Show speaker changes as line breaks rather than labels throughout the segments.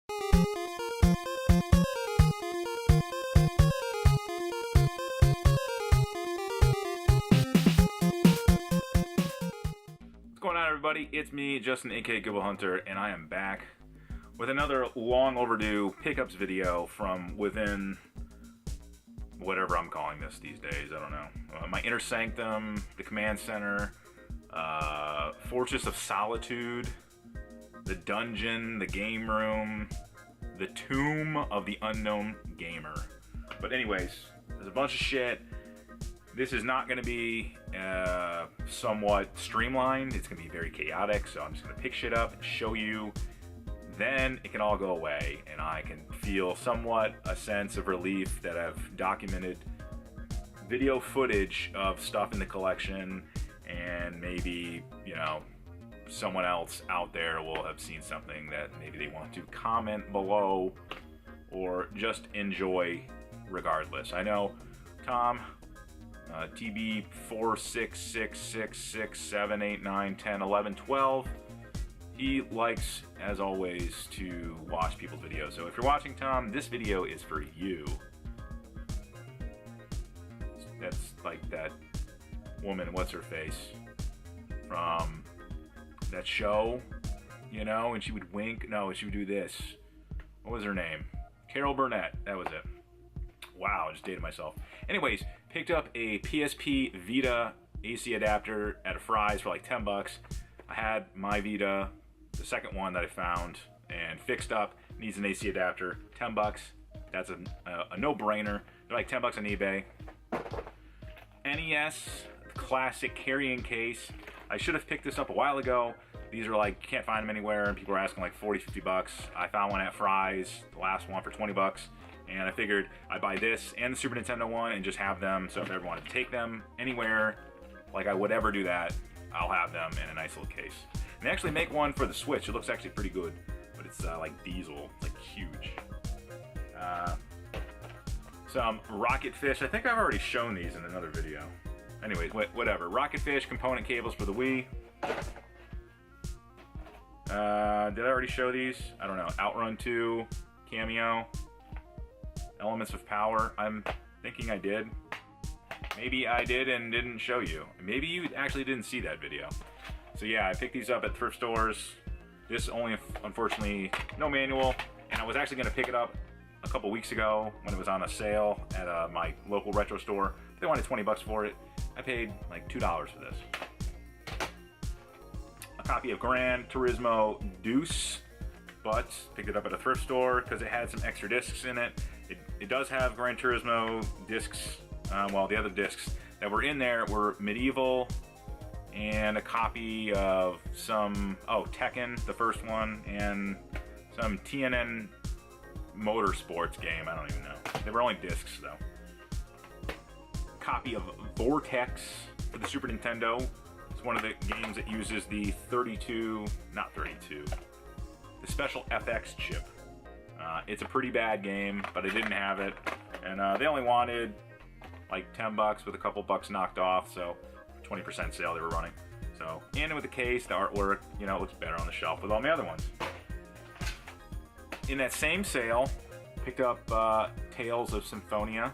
What's going on, everybody? It's me, Justin, aka G00DwillHUNT3R, and I am back with another long overdue pickups video from within whatever I'm calling this these days. I don't know. My inner sanctum, the command center, Fortress of Solitude, the dungeon, the game room, the tomb of the unknown gamer. But anyways, there's a bunch of shit. This is not going to be somewhat streamlined. It's going to be very chaotic, so I'm just going to pick shit up and show you. Then it can all go away, and I can feel somewhat a sense of relief that I've documented video footage of stuff in the collection, and maybe, you know, someone else out there will have seen something that maybe they want to comment below or just enjoy regardless. I know Tom, TB 466666789101112, he likes, as always, to watch people's videos. So if you're watching, Tom, this video is for you. That's like that woman, what's her face, from that show, you know, and she would wink. No, she would do this. What was her name? Carol Burnett. That was it. Wow, I just dated myself. Anyways, picked up a PSP Vita AC adapter at a Fry's for like 10 bucks. I had my Vita, the second one that I found, and fixed up, needs an AC adapter, 10 bucks. That's a no-brainer. They're like 10 bucks on eBay. NES classic carrying case. I should have picked this up a while ago. These are like, you can't find them anywhere, and people are asking like 40, 50 bucks. I found one at Fry's, the last one, for 20 bucks. And I figured I'd buy this and the Super Nintendo one and just have them, so if I ever wanted to take them anywhere, like I would ever do that, I'll have them in a nice little case. And they actually make one for the Switch. It looks actually pretty good, but it's like diesel. It's like huge. Some rocket fish. I think I've already shown these in another video. Anyways, whatever. Rocket fish component cables for the Wii. Did I already show these? I don't know. Outrun 2, Cameo, Elements of Power. I'm thinking I did. Maybe I did and didn't show you. Maybe you actually didn't see that video. So yeah, I picked these up at thrift stores. This only, unfortunately, no manual. And I was actually going to pick it up a couple weeks ago when it was on a sale at my local retro store. They wanted 20 bucks for it. I paid like $2 for this. A copy of Gran Turismo Deuce, but picked it up at a thrift store because it had some extra discs in it. It does have Gran Turismo discs. Well, the other discs that were in there were Medieval and a copy of some, Tekken, the first one, and some TNN Motorsports game. I don't even know. They were only discs, though. Copy of Vortex for the Super Nintendo. It's one of the games that uses the the special FX chip. It's a pretty bad game, but I didn't have it, and they only wanted like 10 bucks with a couple bucks knocked off, so 20% sale they were running. So, and with the case, the artwork, you know, it looks better on the shelf with all my other ones. In that same sale, picked up Tales of Symphonia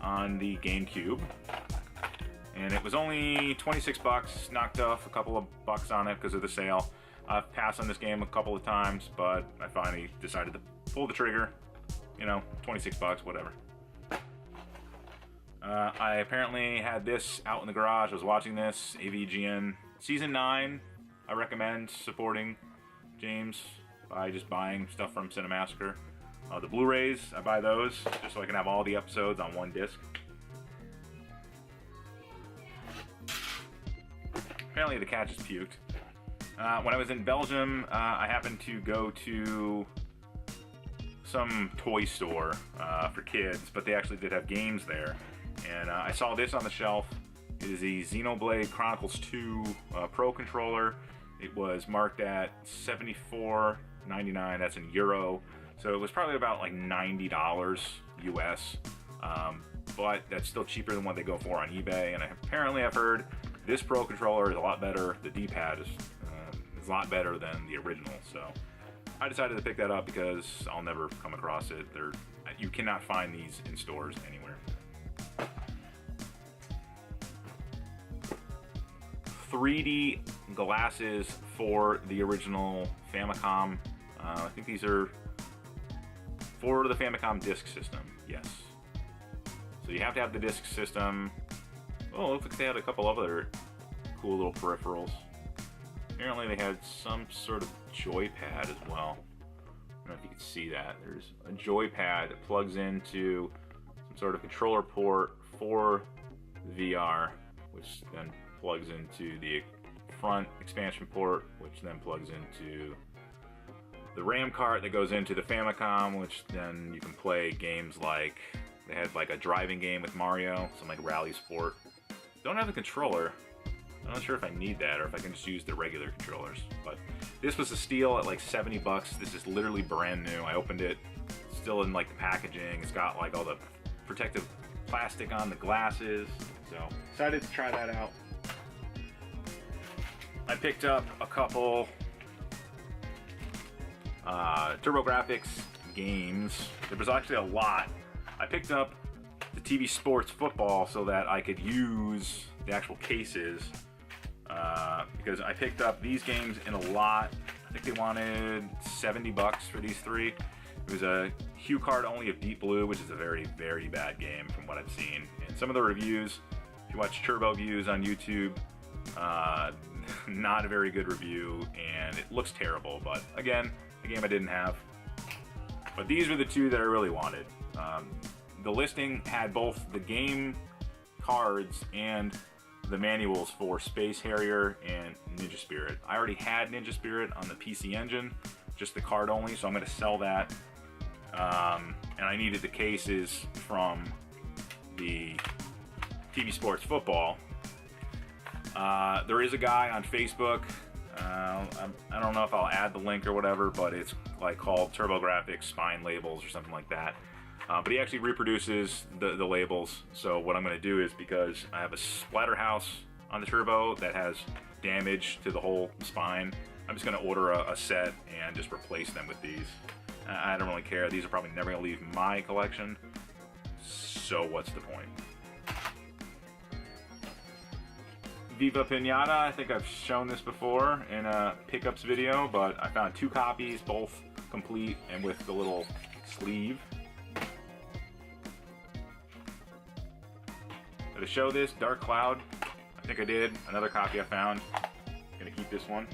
on the GameCube, and it was only 26 bucks, knocked off a couple of bucks on it because of the sale. I've passed on this game a couple of times, but I finally decided to pull the trigger. You know, 26 bucks, whatever. I apparently had this out in the garage. I was watching this, AVGN Season 9. I recommend supporting James by just buying stuff from Cinemassacre. The Blu-rays, I buy those just so I can have all the episodes on one disc. Apparently the cat just puked. When I was in Belgium, I happened to go to some toy store for kids, but they actually did have games there. And I saw this on the shelf. It is the Xenoblade Chronicles 2 Pro Controller. It was marked at $74.99, that's in euro. So it was probably about like $90 US. But that's still cheaper than what they go for on eBay. And apparently I've heard this Pro Controller is a lot better. The D-pad is a lot better than the original. So I decided to pick that up because I'll never come across it. You cannot find these in stores anywhere. 3D glasses for the original Famicom. I think these are for the Famicom disk system, yes. So you have to have the disk system. Oh, it looks like they had a couple of other cool little peripherals. Apparently they had some sort of joypad as well. I don't know if you can see that. There's a joypad that plugs into some sort of controller port for VR, which then plugs into the front expansion port, which then plugs into the RAM card that goes into the Famicom, which then you can play games like, they had like a driving game with Mario, some like Rally Sport. Don't have the controller. I'm not sure if I need that or if I can just use the regular controllers. But this was a steal at like 70 bucks. This is literally brand new. I opened it, still in like the packaging. It's got like all the protective plastic on the glasses. So excited to try that out. I picked up a couple TurboGrafx games. There was actually a lot. I picked up the TV Sports Football so that I could use the actual cases because I picked up these games in a lot. I think they wanted 70 bucks for these three. It was a hue card only of Deep Blue, which is a very, very bad game from what I've seen. And some of the reviews, if you watch Turbo Views on YouTube, not a very good review, and it looks terrible. But again, a game I didn't have. But these were the two that I really wanted. The listing had both the game cards and the manuals for Space Harrier and Ninja Spirit. I already had Ninja Spirit on the PC Engine, just the card only, so I'm going to sell that. And I needed the cases from the TV Sports Football. There is a guy on Facebook. I don't know if I'll add the link or whatever, but it's like called TurboGrafx Spine Labels or something like that. But he actually reproduces the labels. So what I'm going to do is, because I have a splatterhouse on the Turbo that has damage to the whole spine, I'm just going to order a set and just replace them with these. I don't really care. These are probably never going to leave my collection. So what's the point? Viva Pinata, I think I've shown this before in a pickups video, but I found 2 copies, both complete and with the little sleeve. To show this, Dark Cloud, I think I did. Another copy I found. Gonna keep this one.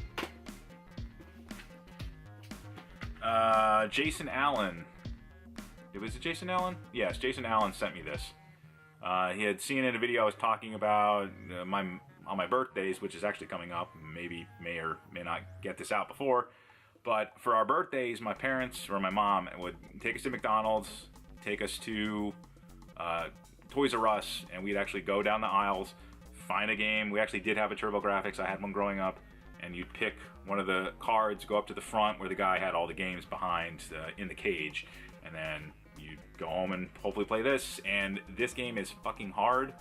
Jason Allen. Was it Jason Allen? Yes, Jason Allen sent me this. He had seen in a video I was talking about on my birthdays, which is actually coming up. Maybe may or may not get this out before. But for our birthdays, my parents or my mom would take us to McDonald's, take us to Toys R Us, and we'd actually go down the aisles, find a game. We actually did have a TurboGrafx. I had one growing up, and you'd pick one of the cards, go up to the front where the guy had all the games behind in the cage, and then you'd go home and hopefully play this. And this game is fucking hard.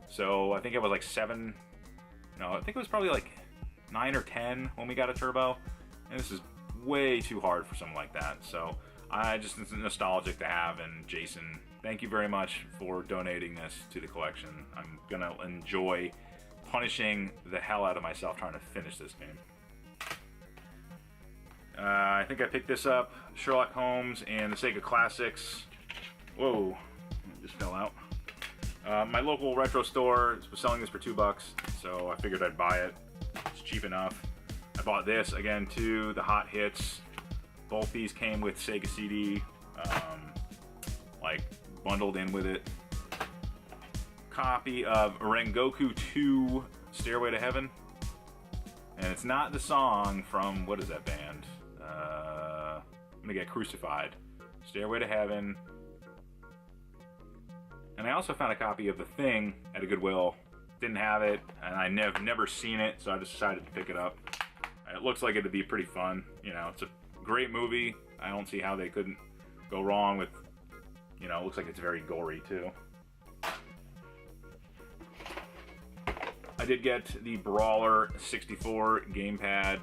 So I think it was like 7, no, I think it was probably like 9 or 10 when we got a Turbo, and this is way too hard for something like that. So it's nostalgic to have. And Jason, thank you very much for donating this to the collection. I'm gonna enjoy punishing the hell out of myself trying to finish this game. I think I picked this up, Sherlock Holmes and the Sega Classics. Whoa, it just fell out. My local retro store was selling this for $2, so I figured I'd buy it. It's cheap enough. I bought this again too, the Hot Hits. Both these came with Sega CD, like bundled in with it. Copy of Rengoku 2 Stairway to Heaven. And it's not the song from, what is that band? I'm gonna get crucified. Stairway to Heaven. And I also found a copy of The Thing at a Goodwill. Didn't have it, and I never seen it, so I just decided to pick it up. It looks like it'd be pretty fun. You know, it's a great movie. I don't see how they couldn't go wrong with, you know, it looks like it's very gory too. I did get the Brawler 64 gamepad.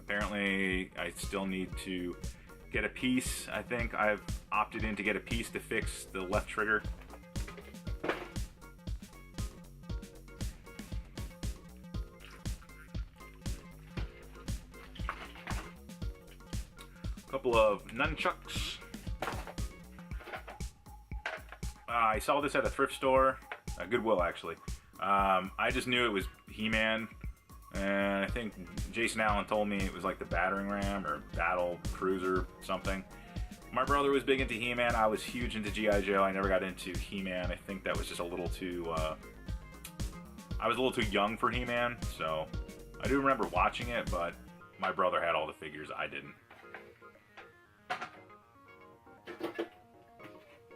Apparently, I still need to get a piece. I think I've opted in to get a piece to fix the left trigger. A couple of nunchucks. I saw this at a thrift store, Goodwill actually. I just knew it was HeMan, and I think Jason Allen told me it was like the battering ram or battle cruiser something. My brother was big into HeMan. I was huge into G.I. Joe. I never got into HeMan. I think that was just a little too, I was a little too young for HeMan, so I do remember watching it, but my brother had all the figures, I didn't.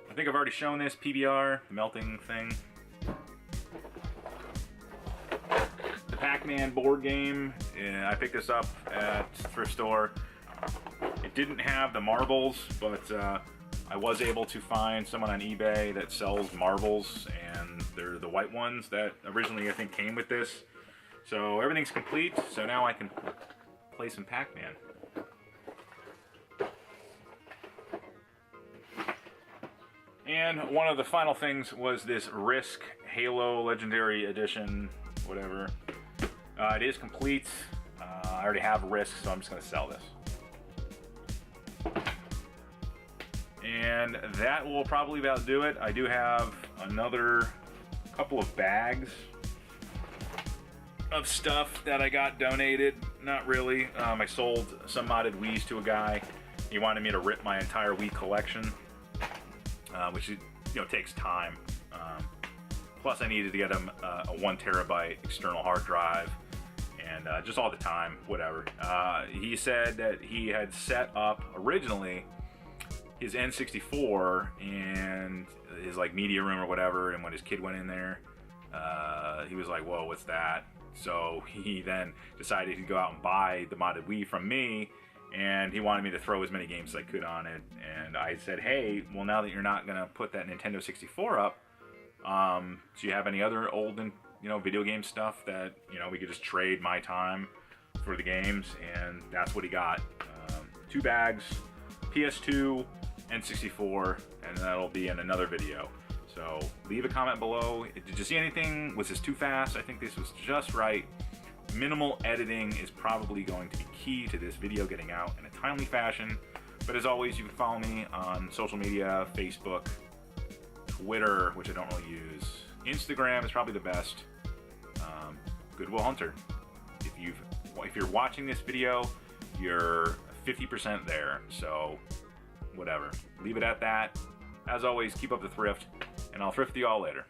I think I've already shown this, PBR, the melting thing. The PacMan board game, I picked this up at thrift store. It didn't have the marbles, but I was able to find someone on eBay that sells marbles, and they're the white ones that originally I think came with this. So everything's complete, so now I can play some PacMan. And one of the final things was this Risk Halo Legendary Edition, whatever. It is complete. I already have Risk, so I'm just going to sell this. And that will probably about do it. I do have another couple of bags of stuff that I got donated. Not really. I sold some modded Wiis to a guy. He wanted me to rip my entire Wii collection. Which takes time. Plus, I needed to get him a 1 terabyte external hard drive, and just all the time, whatever. He said that he had set up originally his N64 and his like media room or whatever, and when his kid went in there, he was like, "Whoa, what's that?" So he then decided to go out and buy the modded Wii from me. And he wanted me to throw as many games as I could on it. And I said, hey, well, now that you're not going to put that Nintendo 64 up, do you have any other old, video game stuff that, we could just trade my time for the games? And that's what he got. 2 bags, PS2, N64, and that'll be in another video. So leave a comment below. Did you see anything? Was this too fast? I think this was just right. Minimal editing is probably going to be key to this video getting out in a timely fashion. But as always, you can follow me on social media, Facebook, Twitter, which I don't really use. Instagram is probably the best. Goodwill Hunter. If you're watching this video, you're 50% there. So whatever. Leave it at that. As always, keep up the thrift, and I'll thrift you all later.